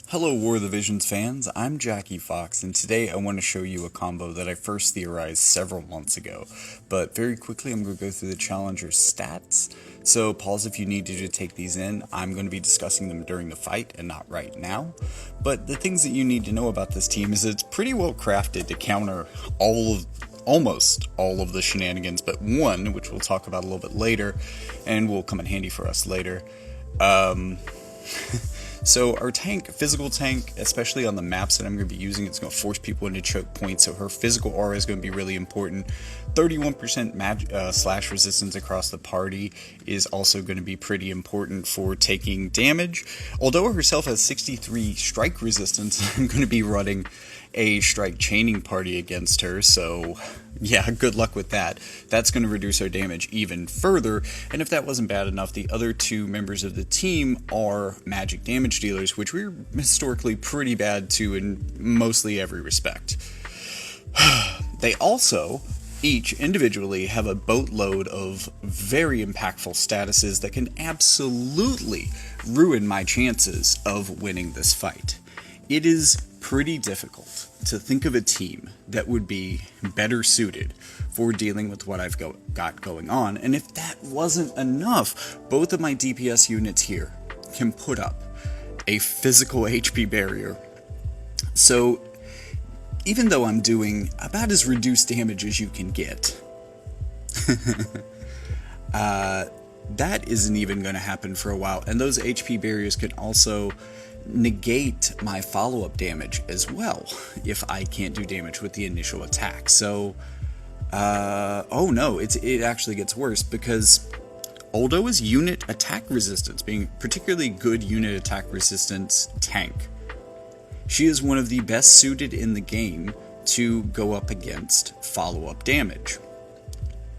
Hello War of the Visions fans, I'm Jackie Fox, and today I want to show you a combo that I first theorized several months ago. But very quickly I'm going to go through the challenger's stats, so pause if you need to take these in. I'm going to be discussing them during the fight and not right now. But the things that you need to know about this team is it's pretty well crafted to counter almost all of the shenanigans, but one, which we'll talk about a little bit later, and will come in handy for us later. So our tank, physical tank, especially on the maps that I'm going to be using, it's going to force people into choke points, so her physical aura is going to be really important. 31% slash resistance across the party is also going to be pretty important for taking damage. Although herself has 63 strike resistance, I'm going to be running a strike chaining party against her, so yeah, good luck with that. That's going to reduce our damage even further, and if that wasn't bad enough, the other two members of the team are magic damage dealers, which we're historically pretty bad to in mostly every respect. They also each individually have a boatload of very impactful statuses that can absolutely ruin my chances of winning this fight. It is pretty difficult to think of a team that would be better suited for dealing with what I've got going on, and if that wasn't enough, both of my DPS units here can put up a physical HP barrier. So even though I'm doing about as reduced damage as you can get, that isn't even going to happen for a while, and those HP barriers can also negate my follow-up damage as well if I can't do damage with the initial attack. So oh no, it actually gets worse, because although his unit attack resistance, being particularly good unit attack resistance tank, she is one of the best suited in the game to go up against follow-up damage.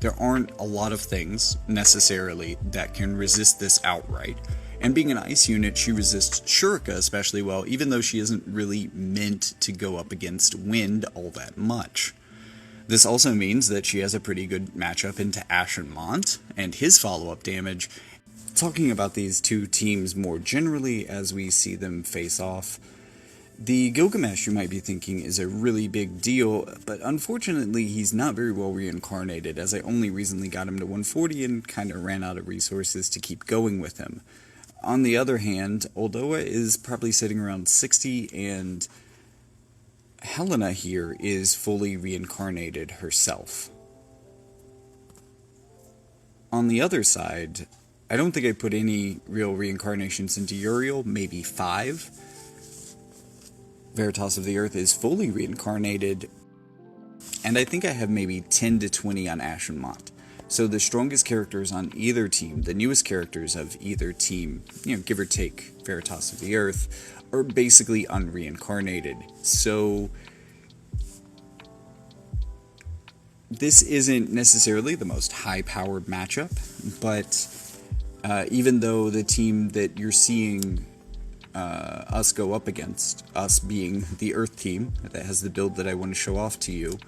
There aren't a lot of things necessarily that can resist this outright, and being an ice unit, she resists Shuriken especially well, even though she isn't really meant to go up against wind all that much. This also means that she has a pretty good matchup into Ashen Mont and his follow-up damage. Talking about these two teams more generally as we see them face off, the Gilgamesh, you might be thinking, is a really big deal, but unfortunately he's not very well reincarnated, as I only recently got him to 140 and kind of ran out of resources to keep going with him. On the other hand, Oldoa is probably sitting around 60, and Helena here is fully reincarnated herself. On the other side, I don't think I put any real reincarnations into Uriel, maybe 5. Veritas of the Earth is fully reincarnated, and I think I have maybe 10 to 20 on Ashen Mont. So the strongest characters on either team, the newest characters of either team, give or take Veritas of the Earth, are basically unreincarnated. So this isn't necessarily the most high-powered matchup, but even though the team that you're seeing us go up against, us being the Earth team that has the build that I want to show off to you,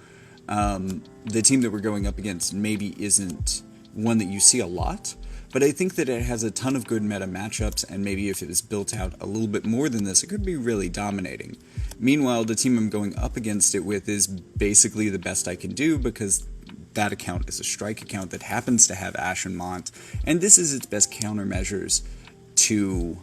the team that we're going up against maybe isn't one that you see a lot, but I think that it has a ton of good meta matchups, and maybe if it is built out a little bit more than this, it could be really dominating. Meanwhile, the team I'm going up against it with is basically the best I can do, because that account is a strike account that happens to have Ashen Mont, and this is its best countermeasures to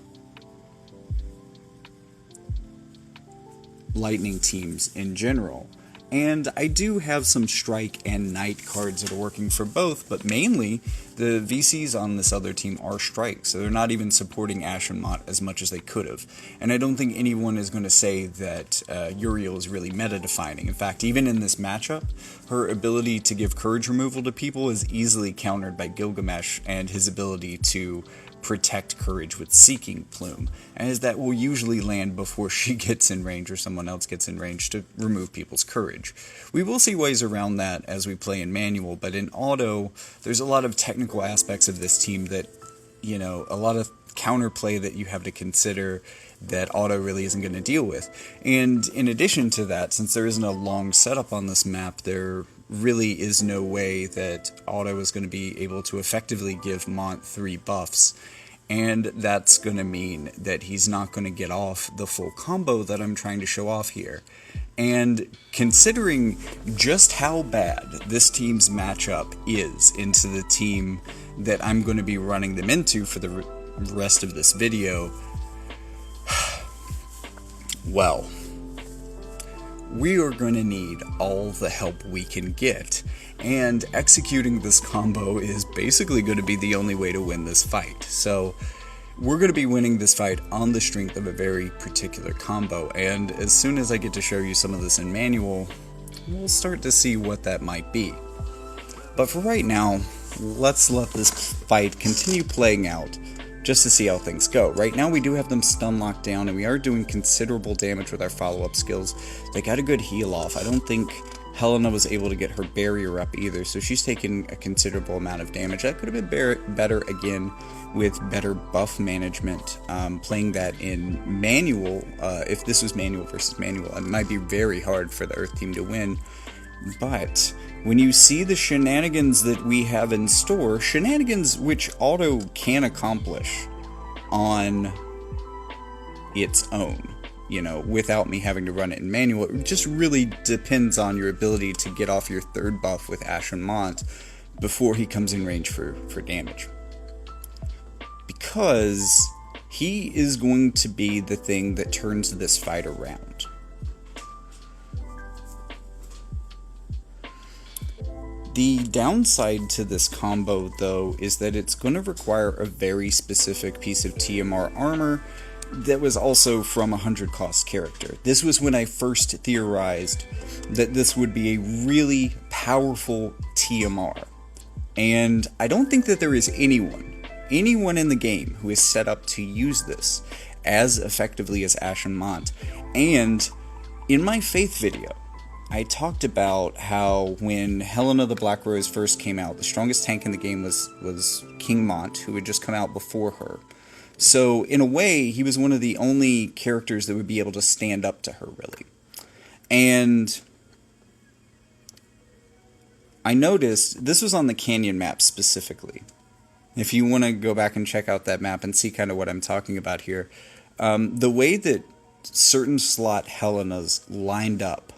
lightning teams in general. And I do have some strike and knight cards that are working for both, but mainly the VCs on this other team are strike, so they're not even supporting Ashen Mont as much as they could have. And I don't think anyone is going to say that Uriel is really meta-defining. In fact, even in this matchup, her ability to give courage removal to people is easily countered by Gilgamesh and his ability to protect courage with Seeking Plume, as that will usually land before she gets in range or someone else gets in range to remove people's courage. We will see ways around that as we play in manual, but in auto, there's a lot of technical aspects of this team that, a lot of counterplay that you have to consider that auto really isn't going to deal with. And in addition to that, since there isn't a long setup on this map, there really is no way that auto is going to be able to effectively give Mont 3 buffs And that's going to mean that he's not going to get off the full combo that I'm trying to show off here. And considering just how bad this team's matchup is into the team that I'm going to be running them into for the rest of this video, well, we are going to need all the help we can get, and executing this combo is basically going to be the only way to win this fight. So we're going to be winning this fight on the strength of a very particular combo, and as soon as I get to show you some of this in manual, we'll start to see what that might be. But for right now, let's let this fight continue playing out just to see how things go. Right now we do have them stun locked down, and we are doing considerable damage with our follow-up skills. They got a good heal off. I don't think Helena was able to get her barrier up either, so she's taken a considerable amount of damage. That could have been better again with better buff management. Playing that in manual, if this was manual versus manual, it might be very hard for the Earth team to win. But when you see the shenanigans that we have in store, shenanigans which auto can accomplish on its own, you know, without me having to run it in manual, it just really depends on your ability to get off your third buff with Ashen Mont before he comes in range for damage. Because he is going to be the thing that turns this fight around. The downside to this combo, though, is that it's going to require a very specific piece of TMR armor that was also from a 100 cost character. This was when I first theorized that this would be a really powerful TMR. And I don't think that there is anyone in the game who is set up to use this as effectively as Ashen Mont. And in my Faith video, I talked about how when Helena the Black Rose first came out, the strongest tank in the game was King Mont, who had just come out before her. So in a way, he was one of the only characters that would be able to stand up to her, really. And I noticed, this was on the Canyon map specifically. If you want to go back and check out that map and see kind of what I'm talking about here, the way that certain slot Helenas lined up,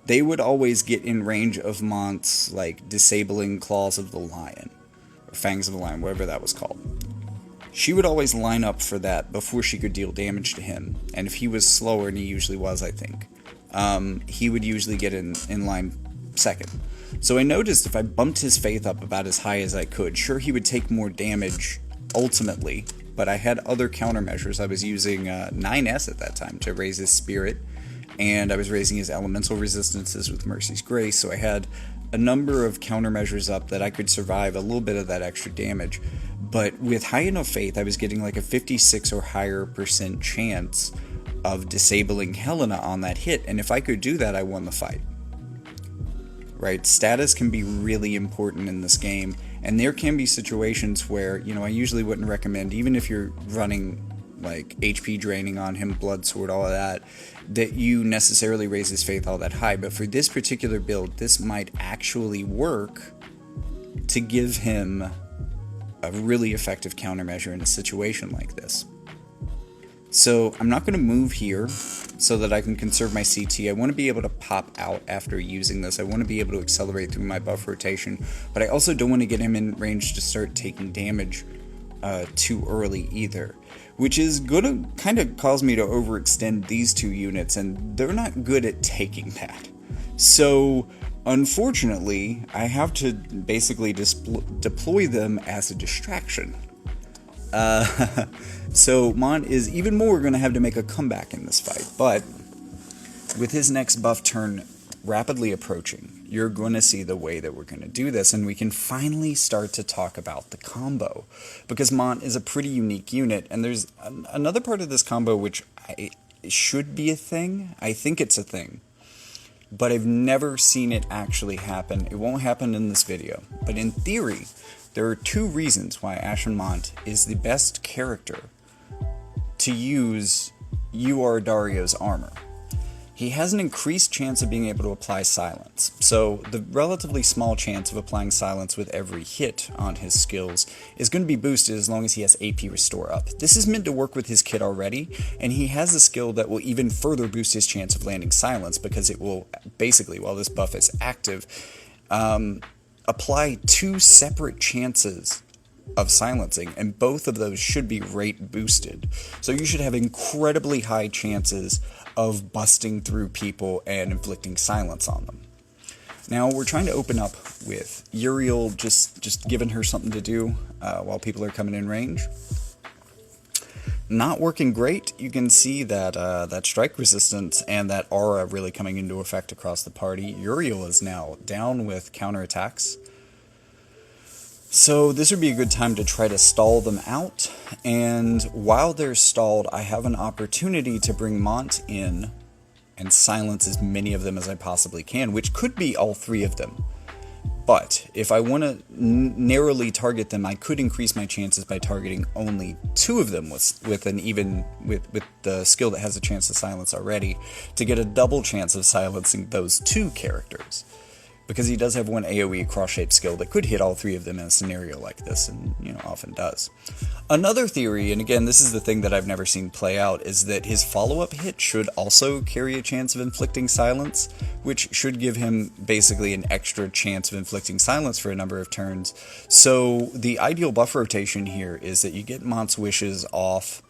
they would always get in range of Mont's, like, disabling Claws of the Lion, or Fangs of the Lion, whatever that was called. She would always line up for that before she could deal damage to him, and if he was slower, and he usually was, I think, he would usually get in line second. So I noticed if I bumped his faith up about as high as I could, sure, he would take more damage ultimately, but I had other countermeasures. I was using 9S at that time to raise his spirit, and I was raising his elemental resistances with Mercy's Grace, so I had a number of countermeasures up that I could survive a little bit of that extra damage. But with high enough faith, I was getting like a 56 or higher % chance of disabling Helena on that hit, and if I could do that, I won the fight. Right? Status can be really important in this game, and there can be situations where, you know, I usually wouldn't recommend, even if you're running like HP draining on him, blood sword, all of that, that you necessarily raise his faith all that high. But for this particular build, this might actually work to give him a really effective countermeasure in a situation like this. So I'm not going to move here so that I can conserve my CT. I want to be able to pop out after using this. I want to be able to accelerate through my buff rotation, but I also don't want to get him in range to start taking damage too early either, which is going to kind of cause me to overextend these two units, and they're not good at taking that. So unfortunately, I have to basically deploy them as a distraction. So Mont is even more going to have to make a comeback in this fight, but with his next buff turn rapidly approaching, you're going to see the way that we're going to do this, and we can finally start to talk about the combo, because Mont is a pretty unique unit, and there's another part of this combo which should be a thing. I think it's a thing, but I've never seen it actually happen. It won't happen in this video, but in theory, there are two reasons why Ashen Mont is the best character to use UR Dario's armor. he has an increased chance of being able to apply silence. So the relatively small chance of applying silence with every hit on his skills is going to be boosted as long as he has AP Restore up. This is meant to work with his kit already, and he has a skill that will even further boost his chance of landing silence, because it will basically, while this buff is active, apply 2 separate chances of silencing, and both of those should be rate boosted. So you should have incredibly high chances of busting through people and inflicting silence on them. Now we're trying to open up with Uriel, just giving her something to do while people are coming in range. Not working great. You can see that that strike resistance and that aura really coming into effect across the party. Uriel is now down with counterattacks. So this would be a good time to try to stall them out, and while they're stalled, I have an opportunity to bring Mont in and silence as many of them as I possibly can, which could be all 3 of them. But if I want to narrowly target them, I could increase my chances by targeting only 2 of them with the skill that has a chance to silence already, to get a double chance of silencing those 2 characters. Because he does have one AoE cross-shape skill that could hit all 3 of them in a scenario like this, and often does. Another theory, and again this is the thing that I've never seen play out, is that his follow-up hit should also carry a chance of inflicting silence, which should give him basically an extra chance of inflicting silence for a number of turns. So the ideal buff rotation here is that you get Mont's wishes off,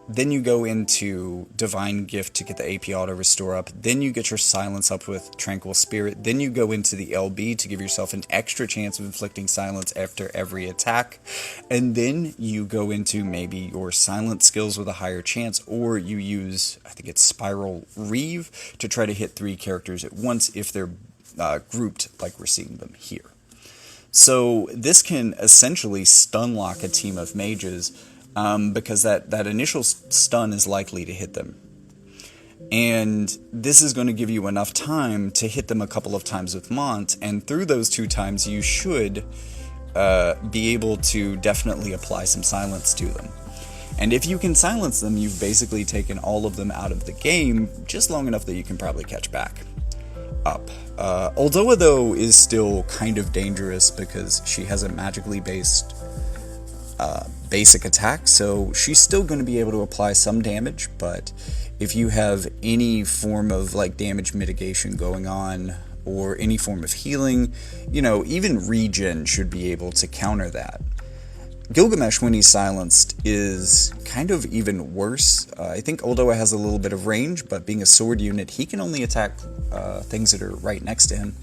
then you go into Divine Gift to get the AP Auto Restore up, then you get your silence up with Tranquil Spirit, then you go into the LB to give yourself an extra chance of inflicting silence after every attack, and then you go into maybe your silence skills with a higher chance, or you use, I think it's Spiral Reeve, to try to hit 3 characters at once if they're grouped like we're seeing them here. So this can essentially stun lock a team of mages, because that initial stun is likely to hit them. And this is going to give you enough time to hit them a couple of times with Mont, and through those 2 times you should be able to definitely apply some silence to them. And if you can silence them, you've basically taken all of them out of the game, just long enough that you can probably catch back up. Uldoa, though, is still kind of dangerous because she has a magically based basic attack, so she's still going to be able to apply some damage, but if you have any form of damage mitigation going on, or any form of healing, even regen should be able to counter that. Gilgamesh, when he's silenced, is kind of even worse. I think Uldoa has a little bit of range, but being a sword unit, he can only attack things that are right next to him.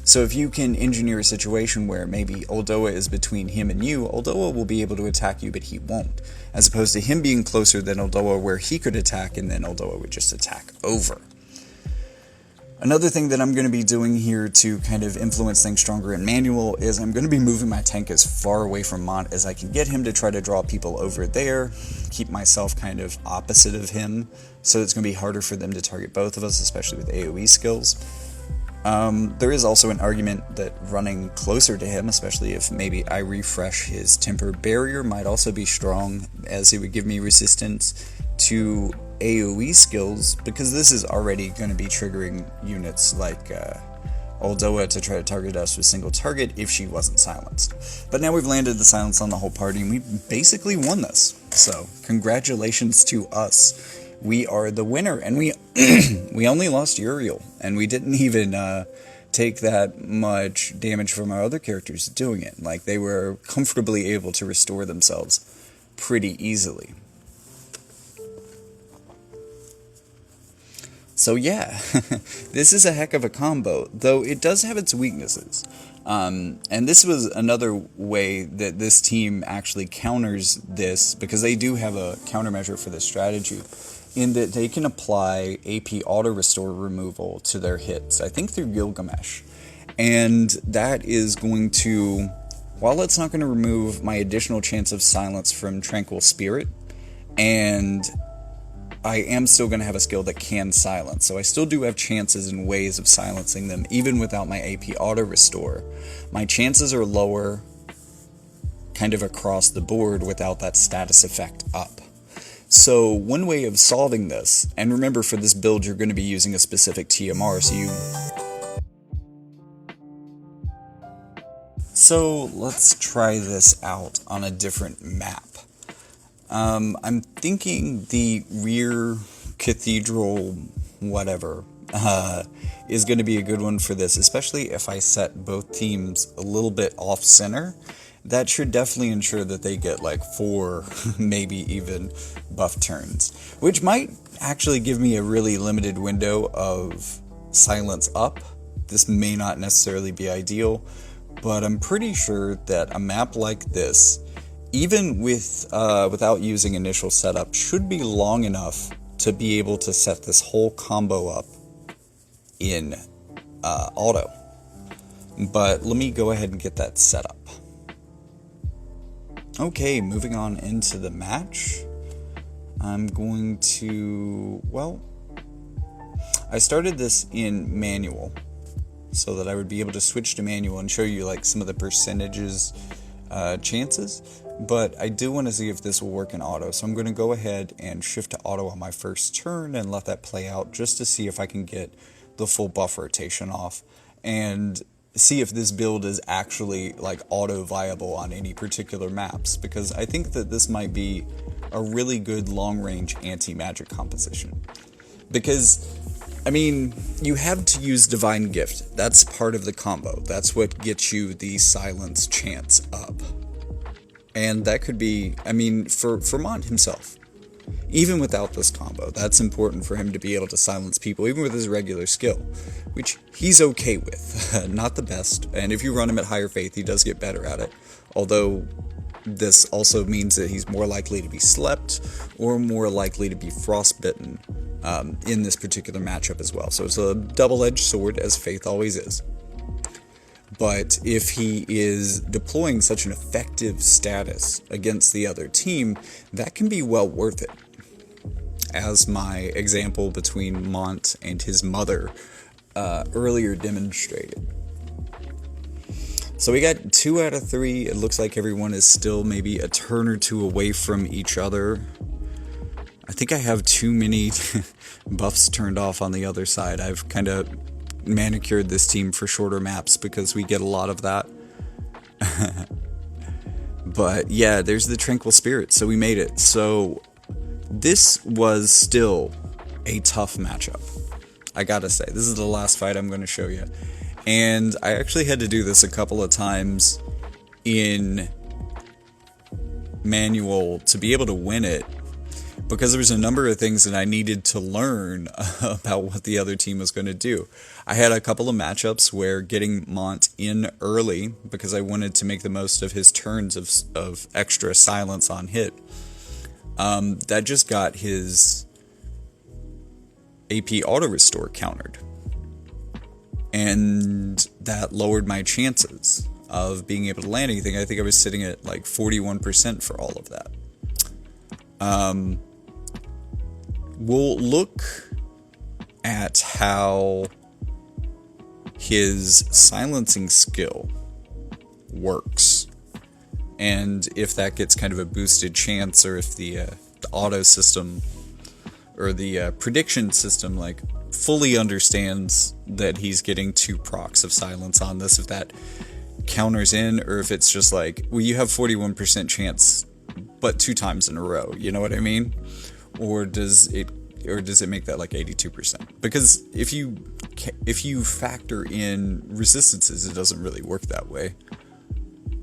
So if you can engineer a situation where maybe Uldoa is between him and you, Uldoa will be able to attack you, but he won't. As opposed to him being closer than Uldoa, where he could attack, and then Uldoa would just attack over. Another thing that I'm going to be doing here to kind of influence things stronger in manual is I'm going to be moving my tank as far away from Mont as I can get him, to try to draw people over there, keep myself kind of opposite of him, so it's going to be harder for them to target both of us, especially with AoE skills. There is also an argument that running closer to him, especially if maybe I refresh his temper barrier, might also be strong, as it would give me resistance to AoE skills, because this is already going to be triggering units like Uldoa to try to target us with single target if she wasn't silenced. But now we've landed the silence on the whole party, and we basically won this. So congratulations to us. We are the winner, and we we only lost Uriel, and we didn't even take that much damage from our other characters doing it. They were comfortably able to restore themselves pretty easily. So yeah, this is a heck of a combo, though it does have its weaknesses. And this was another way that this team actually counters this, because they do have a countermeasure for this strategy, in that they can apply AP Auto Restore removal to their hits, I think through Gilgamesh. And that is going to, while it's not going to remove my additional chance of silence from Tranquil Spirit, and I am still going to have a skill that can silence, so I still do have chances and ways of silencing them, even without my AP Auto Restore. My chances are lower kind of across the board without that status effect up. So one way of solving this, and remember for this build you're going to be using a specific TMR, so let's try this out on a different map. I'm thinking the rear cathedral whatever is going to be a good one for this, especially if I set both teams a little bit off center. That should definitely ensure that they get like 4, maybe even buff turns, which might actually give me a really limited window of silence up. This may not necessarily be ideal, but I'm pretty sure that a map like this, even without using initial setup, should be long enough to be able to set this whole combo up in auto. But let me go ahead and get that set up. Okay, moving on into the match. I'm going to, well, I started this in manual so that I would be able to switch to manual and show you like some of the percentages chances, but I do want to see if this will work in auto, so I'm going to go ahead and shift to auto on my first turn and let that play out just to see if I can get the full buff rotation off and see if this build is actually like auto viable on any particular maps, because I think that this might be a really good long range anti-magic composition. Because I mean, you have to use Divine Gift. That's part of the combo. That's what gets you the silence chance up. And that could be, I mean, for Mont himself, even without this combo, that's important for him to be able to silence people, even with his regular skill, which he's okay with. Not the best, and if you run him at higher faith, he does get better at it. Although, this also means that he's more likely to be slept, or more likely to be frostbitten in this particular matchup as well. So it's a double-edged sword, as faith always is. But if he is deploying such an effective status against the other team, that can be well worth it. As my example between Mont and his mother earlier demonstrated. So we got 2 out of 3. It looks like everyone is still maybe a turn or 2 away from each other. I think I have too many buffs turned off on the other side. I've kind of manicured this team for shorter maps because we get a lot of that. But yeah, there's the Tranquil Spirit, so we made it. So this was still a tough matchup, I gotta say. This is the last fight I'm going to show you. And I actually had to do this a couple of times in manual to be able to win it, because there was a number of things that I needed to learn about what the other team was going to do. I had a couple of matchups where getting Mont in early, because I wanted to make the most of his turns of extra silence on hit, that just got his AP auto restore countered. And that lowered my chances of being able to land anything. I think I was sitting at like 41% for all of that. We'll look at how his silencing skill works, and if that gets kind of a boosted chance, or if the auto system or the prediction system like fully understands that he's getting 2 procs of silence on this, if that counters in, or if it's just like, well, you have 41% chance but 2 times in a row, you know what I mean? Or does it make that like 82%? Because if you factor in resistances, it doesn't really work that way.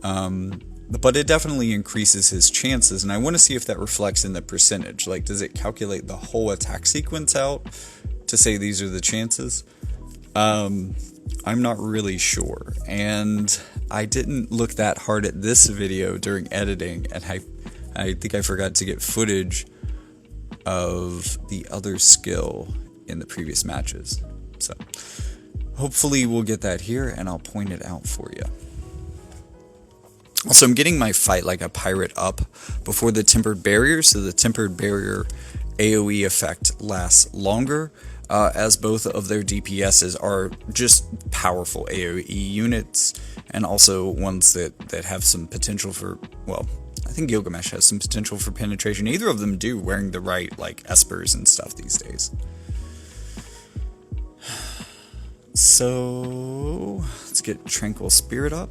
But it definitely increases his chances, and I want to see if that reflects in the percentage. Like, does it calculate the whole attack sequence out to say these are the chances? I'm not really sure, and I didn't look that hard at this video during editing, and I think I forgot to get footage of the other skill in the previous matches. So hopefully we'll get that here, and I'll point it out for you. Also, I'm getting my Fight Like a Pirate up before the Tempered Barrier, so the Tempered Barrier AoE effect lasts longer, as both of their DPSs are just powerful AoE units, and also ones that have some potential for, well, think Gilgamesh has some potential for penetration. Either of them do, wearing the right, like, espers and stuff these days. So, let's get Tranquil Spirit up.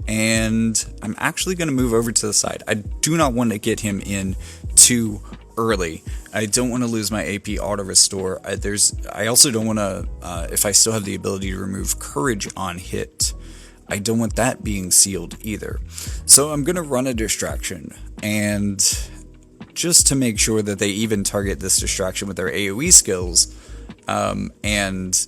And I'm actually going to move over to the side. I do not want to get him in too early. I don't want to lose my AP auto restore. I also don't want to, if I still have the ability to remove courage on hit, I don't want that being sealed either. So I'm going to run a distraction, and just to make sure that they even target this distraction with their AoE skills, and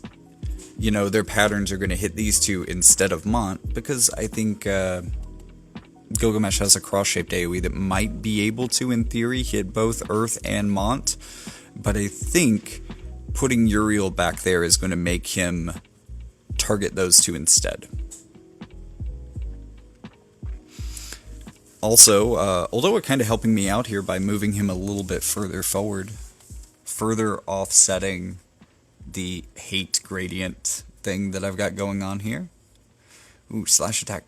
you know, their patterns are going to hit these two instead of Mont, because I think Gilgamesh has a cross-shaped AoE that might be able to, in theory, hit both Earth and Mont, but I think putting Uriel back there is going to make him target those two instead. Also, although it's kind of helping me out here by moving him a little bit further forward, further offsetting the hate gradient thing that I've got going on here. Ooh, slash attack,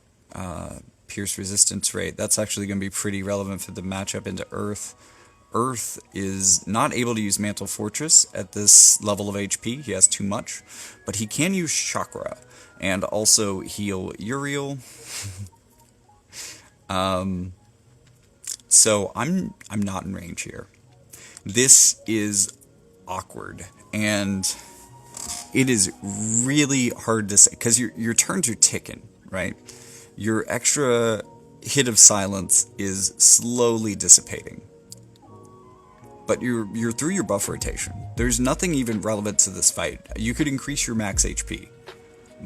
pierce resistance rate. That's actually going to be pretty relevant for the matchup into Earth. Earth is not able to use Mantle Fortress at this level of HP. He has too much. But he can use Chakra and also heal Uriel. So I'm not in range here. This is awkward, and it is really hard to say, because your turns are ticking, right? Your extra hit of silence is slowly dissipating, but you're through your buff rotation. There's nothing even relevant to this fight. You could increase your max HP,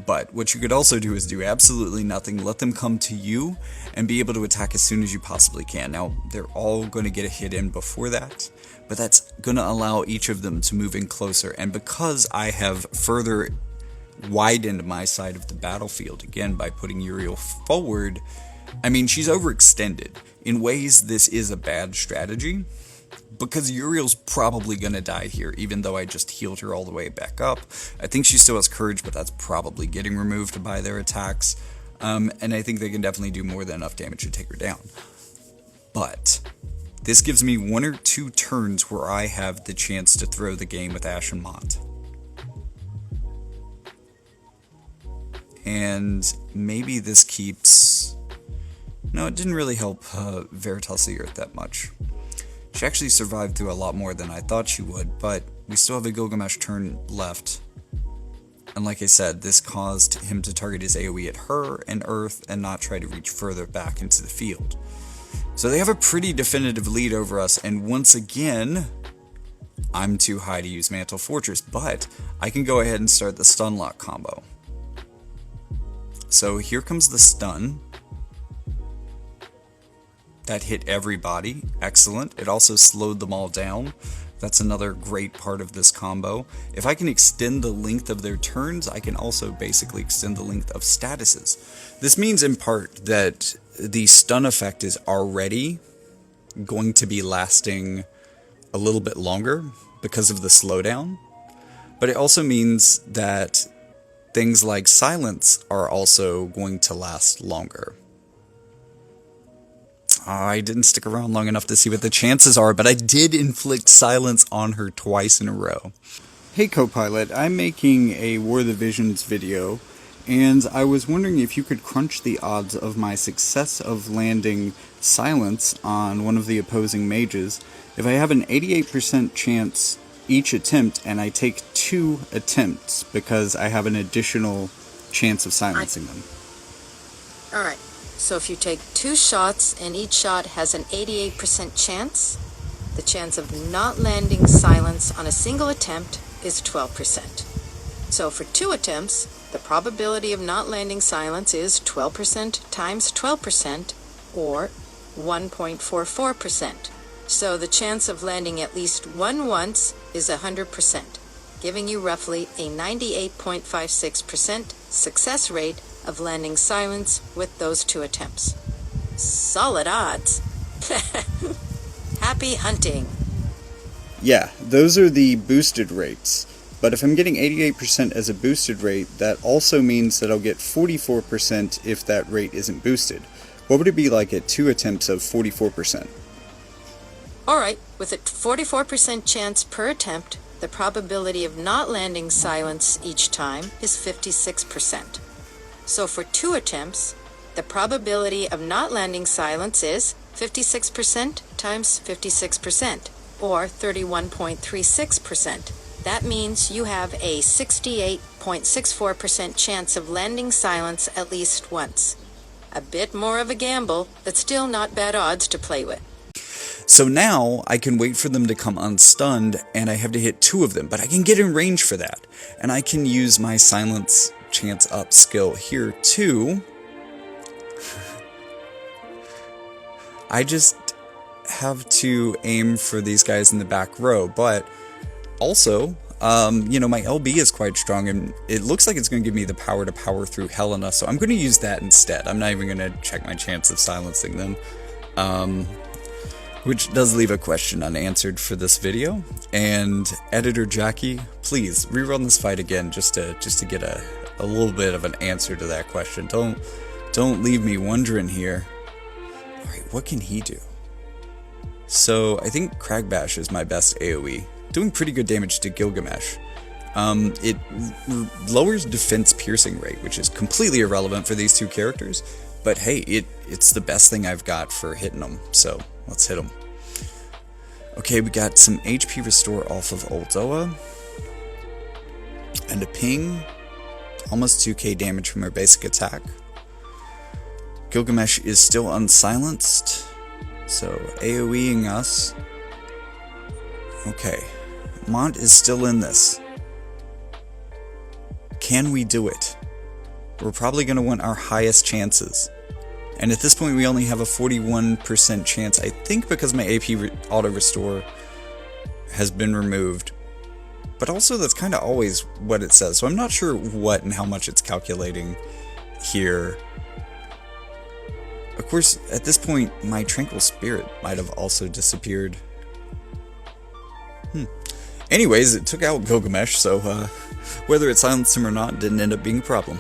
but what you could also do is do absolutely nothing, let them come to you, and be able to attack as soon as you possibly can. Now, they're all going to get a hit in before that, but that's going to allow each of them to move in closer. And because I have further widened my side of the battlefield, again, by putting Uriel forward, I mean, she's overextended. In ways, this is a bad strategy, because Uriel's probably going to die here, even though I just healed her all the way back up. I think she still has courage, but that's probably getting removed by their attacks. And I think they can definitely do more than enough damage to take her down. But this gives me 1 or 2 turns where I have the chance to throw the game with Ashen Mont. And maybe this keeps... No, it didn't really help Veritas the Earth that much. She actually survived through a lot more than I thought she would, but we still have a Gilgamesh turn left. And like I said, this caused him to target his AoE at her and Earth and not try to reach further back into the field. So they have a pretty definitive lead over us, and once again, I'm too high to use Mantle Fortress, but I can go ahead and start the stun lock combo. So here comes the stun. That hit everybody. Excellent. It also slowed them all down. That's another great part of this combo. If I can extend the length of their turns, I can also basically extend the length of statuses. This means in part that the stun effect is already going to be lasting a little bit longer because of the slowdown. But it also means that things like silence are also going to last longer. I didn't stick around long enough to see what the chances are, but I did inflict silence on her twice in a row. Hey Copilot, I'm making a War of the Visions video, and I was wondering if you could crunch the odds of my success of landing silence on one of the opposing mages. If I have an 88% chance each attempt, and I take 2 attempts because I have an additional chance of silencing them. Alright. So if you take 2 shots and each shot has an 88% chance, the chance of not landing silence on a single attempt is 12%. So for 2 attempts, the probability of not landing silence is 12% times 12%, or 1.44%. So the chance of landing at least one once is 100%, giving you roughly a 98.56% success rate of landing silence with those 2 attempts. Solid odds. Happy hunting. Yeah, those are the boosted rates. But if I'm getting 88% as a boosted rate, that also means that I'll get 44% if that rate isn't boosted, What would it be like at 2 attempts of 44%? Alright, with a 44% chance per attempt, the probability of not landing silence each time is 56%. So for 2 attempts, the probability of not landing silence is 56% times 56%, or 31.36%. That means you have a 68.64% chance of landing silence at least once. A bit more of a gamble, but still not bad odds to play with. So now I can wait for them to come unstunned, and I have to hit 2 of them, but I can get in range for that. And I can use my silence chance up skill here too. I just have to aim for these guys in the back row, but also, my LB is quite strong, and it looks like it's going to give me the power to power through Helena, so I'm going to use that instead. I'm not even going to check my chance of silencing them, which does leave a question unanswered for this video. And editor Jackie, please rerun this fight again just to get a little bit of an answer to that question. Don't leave me wondering here. All right, what can he do? So I think Cragbash is my best AoE, doing pretty good damage to Gilgamesh. It lowers defense piercing rate, which is completely irrelevant for these 2 characters, but hey, it's the best thing I've got for hitting them, so let's hit them. Okay, we got some HP restore off of Uldoa, and a ping, almost 2k damage from her basic attack. Gilgamesh is still unsilenced, so AoEing us. Okay, Mont is still in this. Can we do it? We're probably going to want our highest chances. And at this point we only have a 41% chance, I think because my AP auto restore has been removed. But also that's kind of always what it says, so I'm not sure what and how much it's calculating here. Of course, at this point, my Tranquil Spirit might have also disappeared. Anyways, it took out Gilgamesh, so whether it silenced him or not didn't end up being a problem.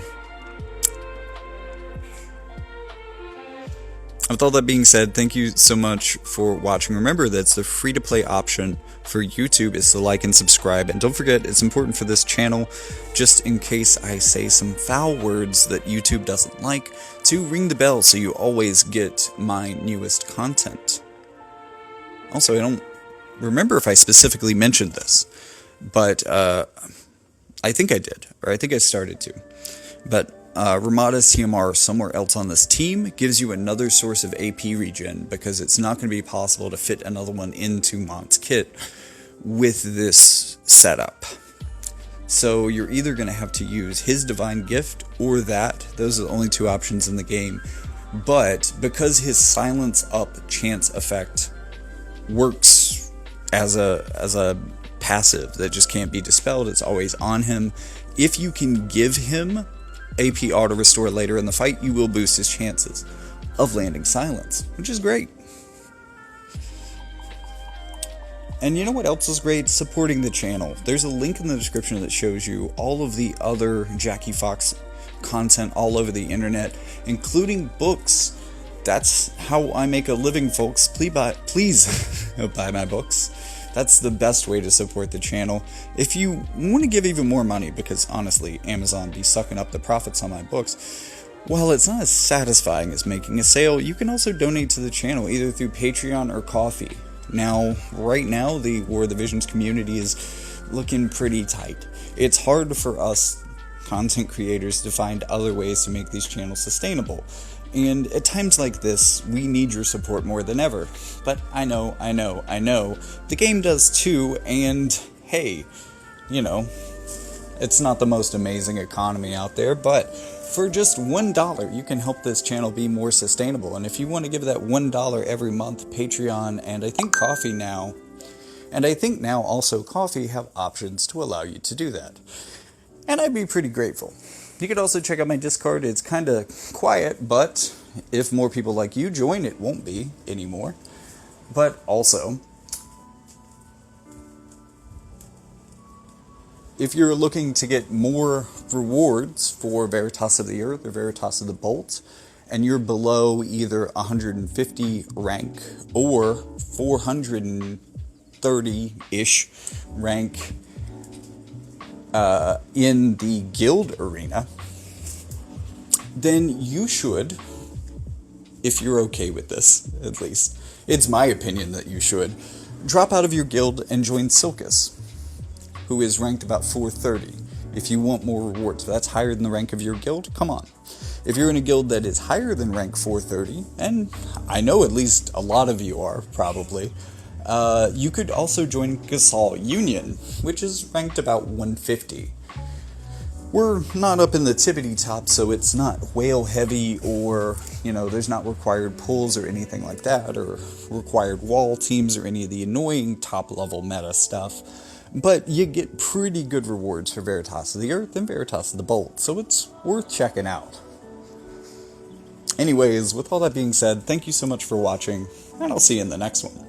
With all that being said, thank you so much for watching. Remember that the free-to-play option for YouTube is to like and subscribe. And don't forget, it's important for this channel, just in case I say some foul words that YouTube doesn't like, to ring the bell so you always get my newest content. Also, I don't remember if I specifically mentioned this, but I think I did, or I think I started to. But Ramada's TMR somewhere else on this team gives you another source of AP regen, because it's not going to be possible to fit another one into Mont's kit with this setup. So you're either going to have to use his Divine Gift or that. Those are the only 2 options in the game. But because his Silence Up chance effect works as a passive that just can't be dispelled, it's always on him, if you can give him AP auto restore later in the fight, you will boost his chances of landing silence, which is great. And you know what else is great? Supporting the channel. There's a link in the description that shows you all of the other Jackie Fox content all over the internet, including books. That's how I make a living, folks. Please buy my books. That's the best way to support the channel. If you want to give even more money, because honestly, Amazon be sucking up the profits on my books, while it's not as satisfying as making a sale, you can also donate to the channel either through Patreon or Ko-fi. Now, right now, the War of the Visions community is looking pretty tight. It's hard for us content creators to find other ways to make these channels sustainable. And at times like this, we need your support more than ever. But I know, the game does too, and hey, it's not the most amazing economy out there, but for just $1, you can help this channel be more sustainable. And if you want to give that $1 every month, Patreon, and I think Ko-fi now, also Ko-fi have options to allow you to do that. And I'd be pretty grateful. You could also check out my Discord. It's kind of quiet, but if more people like you join, it won't be anymore. But also, if you're looking to get more rewards for Veritas of the Earth or Veritas of the Bolt, and you're below either 150 rank or 430-ish rank in the guild arena, then you should, if you're okay with this, at least, it's my opinion that you should, drop out of your guild and join Silkus, who is ranked about 430. If you want more rewards, that's higher than the rank of your guild, come on. If you're in a guild that is higher than rank 430, and I know at least a lot of you are, probably, you could also join Gasol Union, which is ranked about 150. We're not up in the tippity top, so it's not whale heavy, or, there's not required pulls or anything like that, or required wall teams or any of the annoying top level meta stuff. But you get pretty good rewards for Veritas of the Earth and Veritas of the Bolt, so it's worth checking out. Anyways, with all that being said, thank you so much for watching, and I'll see you in the next one.